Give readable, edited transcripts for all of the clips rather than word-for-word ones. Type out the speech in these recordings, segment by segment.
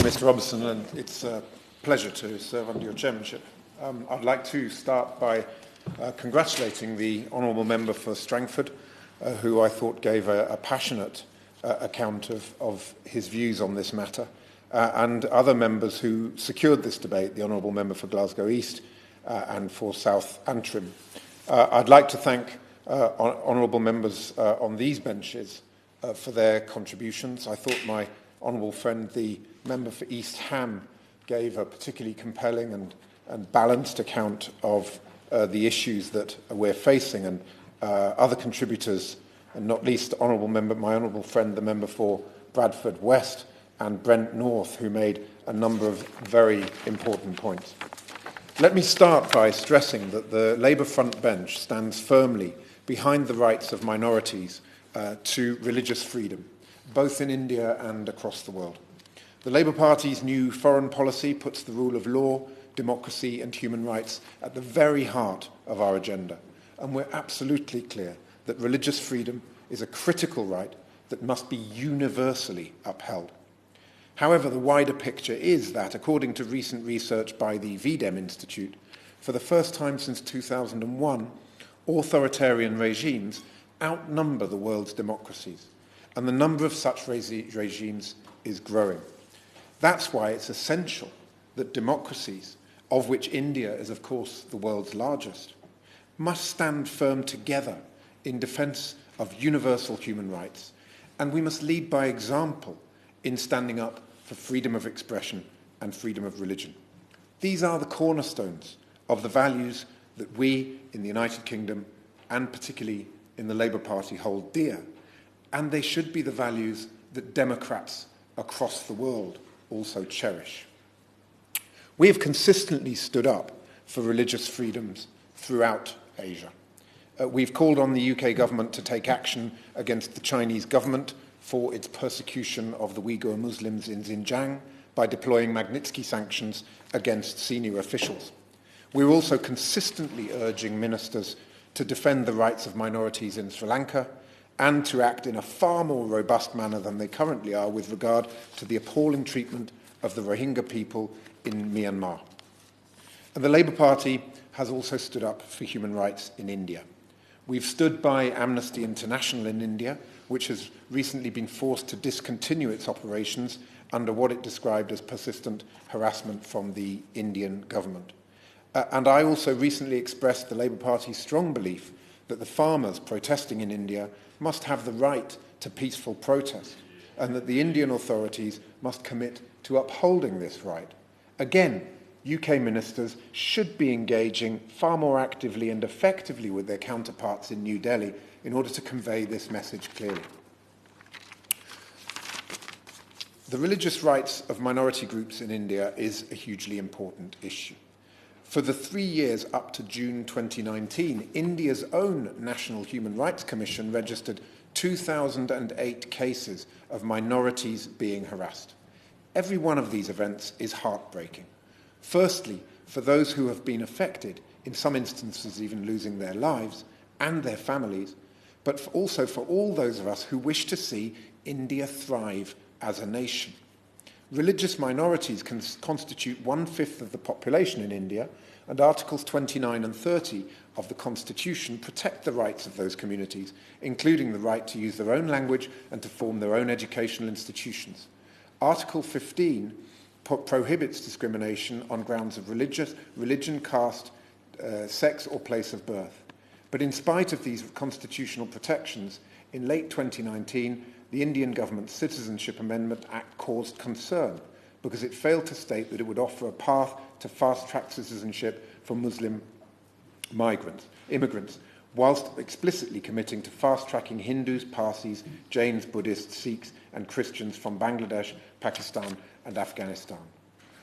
Mr. Robertson, and it's a pleasure to serve under your chairmanship. I'd like to start by congratulating the Honourable Member for Strangford, who I thought gave a passionate account of his views on this matter, and other members who secured this debate, the Honourable Member for Glasgow East and for South Antrim. I'd like to thank Honourable members on these benches for their contributions. I thought my honourable friend, the member for East Ham, gave a particularly compelling and balanced account of the issues that we're facing, and other contributors, and not least my honourable friend, the member for Bradford West, and Brent North, who made a number of very important points. Let me start by stressing that the Labour front bench stands firmly behind the rights of minorities to religious freedom, both in India and across the world. The Labour Party's new foreign policy puts the rule of law, democracy and human rights at the very heart of our agenda, and we're absolutely clear that religious freedom is a critical right that must be universally upheld. However, the wider picture is that, according to recent research by the VDEM Institute, for the first time since 2001, authoritarian regimes outnumber the world's democracies, and the number of such regimes is growing. That's why it's essential that democracies, of which India is of course the world's largest, must stand firm together in defence of universal human rights, and we must lead by example in standing up for freedom of expression and freedom of religion. These are the cornerstones of the values that we in the United Kingdom, and particularly in the Labour Party, hold dear, and they should be the values that Democrats across the world also cherish. We have consistently stood up for religious freedoms throughout Asia. We've called on the UK government to take action against the Chinese government for its persecution of the Uyghur Muslims in Xinjiang by deploying Magnitsky sanctions against senior officials. We're also consistently urging ministers to defend the rights of minorities in Sri Lanka and to act in a far more robust manner than they currently are with regard to the appalling treatment of the Rohingya people in Myanmar. And the Labour Party has also stood up for human rights in India. We've stood by Amnesty International in India, which has recently been forced to discontinue its operations under what it described as persistent harassment from the Indian government. And I also recently expressed the Labour Party's strong belief that the farmers protesting in India must have the right to peaceful protest, and that the Indian authorities must commit to upholding this right. Again, UK ministers should be engaging far more actively and effectively with their counterparts in New Delhi in order to convey this message clearly. The religious rights of minority groups in India is a hugely important issue. For the 3 years up to June 2019, India's own National Human Rights Commission registered 2,008 cases of minorities being harassed. Every one of these events is heartbreaking. Firstly, for those who have been affected, in some instances even losing their lives and their families, but also for all those of us who wish to see India thrive as a nation. Religious minorities constitute 1/5 of the population in India, and Articles 29 and 30 of the Constitution protect the rights of those communities, including the right to use their own language and to form their own educational institutions. Article 15 prohibits discrimination on grounds of religion, caste, sex or place of birth. But in spite of these constitutional protections, in late 2019, the Indian government's Citizenship Amendment Act caused concern because it failed to state that it would offer a path to fast-track citizenship for Muslim immigrants, whilst explicitly committing to fast-tracking Hindus, Parsis, Jains, Buddhists, Sikhs and Christians from Bangladesh, Pakistan and Afghanistan.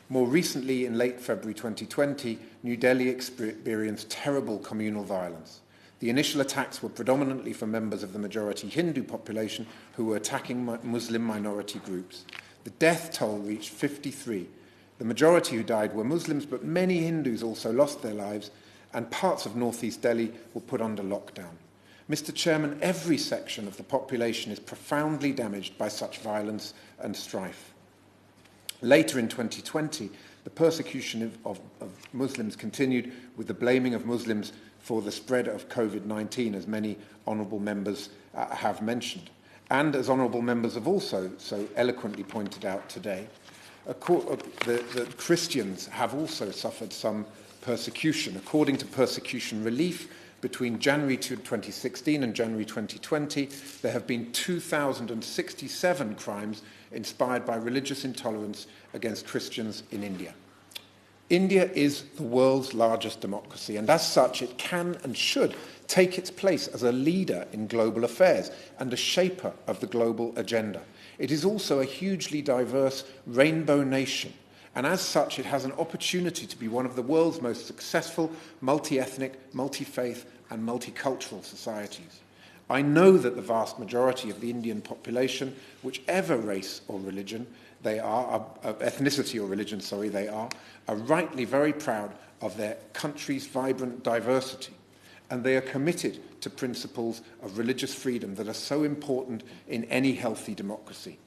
More recently, in late February 2020, New Delhi experienced terrible communal violence. The initial attacks were predominantly from members of the majority Hindu population who were attacking Muslim minority groups. The death toll reached 53. The majority who died were Muslims, but many Hindus also lost their lives, and parts of northeast Delhi were put under lockdown. Mr. Chairman, every section of the population is profoundly damaged by such violence and strife. Later in 2020, the persecution of Muslims continued with the blaming of Muslims for the spread of COVID-19, as many honourable members have mentioned. And as honourable members have also so eloquently pointed out today, the Christians have also suffered some persecution. According to Persecution Relief, between January 2016 and January 2020, there have been 2,067 crimes inspired by religious intolerance against Christians in India. India is the world's largest democracy, and as such it can and should take its place as a leader in global affairs and a shaper of the global agenda. It is also a hugely diverse rainbow nation, and as such it has an opportunity to be one of the world's most successful multi-ethnic, multi-faith and multicultural societies. I know that the vast majority of the Indian population, whichever race or religion they are, ethnicity or religion, they are rightly very proud of their country's vibrant diversity, and they are committed to principles of religious freedom that are so important in any healthy democracy.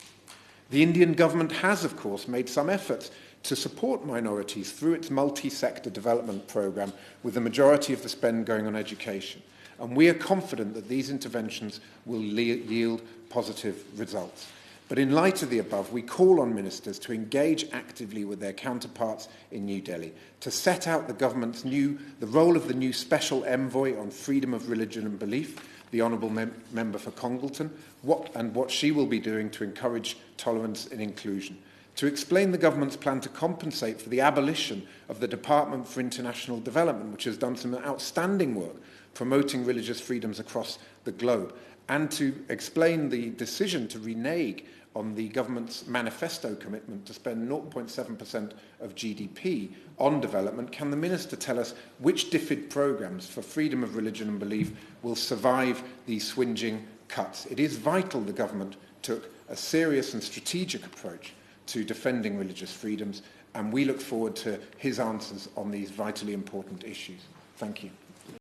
The Indian government has, of course, made some efforts to support minorities through its multi-sector development programme, with the majority of the spend going on education. And we are confident that these interventions will yield positive results. But in light of the above, we call on ministers to engage actively with their counterparts in New Delhi, to set out the role of the new Special Envoy on Freedom of Religion and Belief, the Honourable Member for Congleton, what she will be doing to encourage tolerance and inclusion, to explain the government's plan to compensate for the abolition of the Department for International Development, which has done some outstanding work promoting religious freedoms across the globe, and to explain the decision to renege on the government's manifesto commitment to spend 0.7% of GDP on development. Can the Minister tell us which DFID programmes for freedom of religion and belief will survive these swingeing cuts? It is vital the government took a serious and strategic approach to defending religious freedoms, and we look forward to his answers on these vitally important issues. Thank you.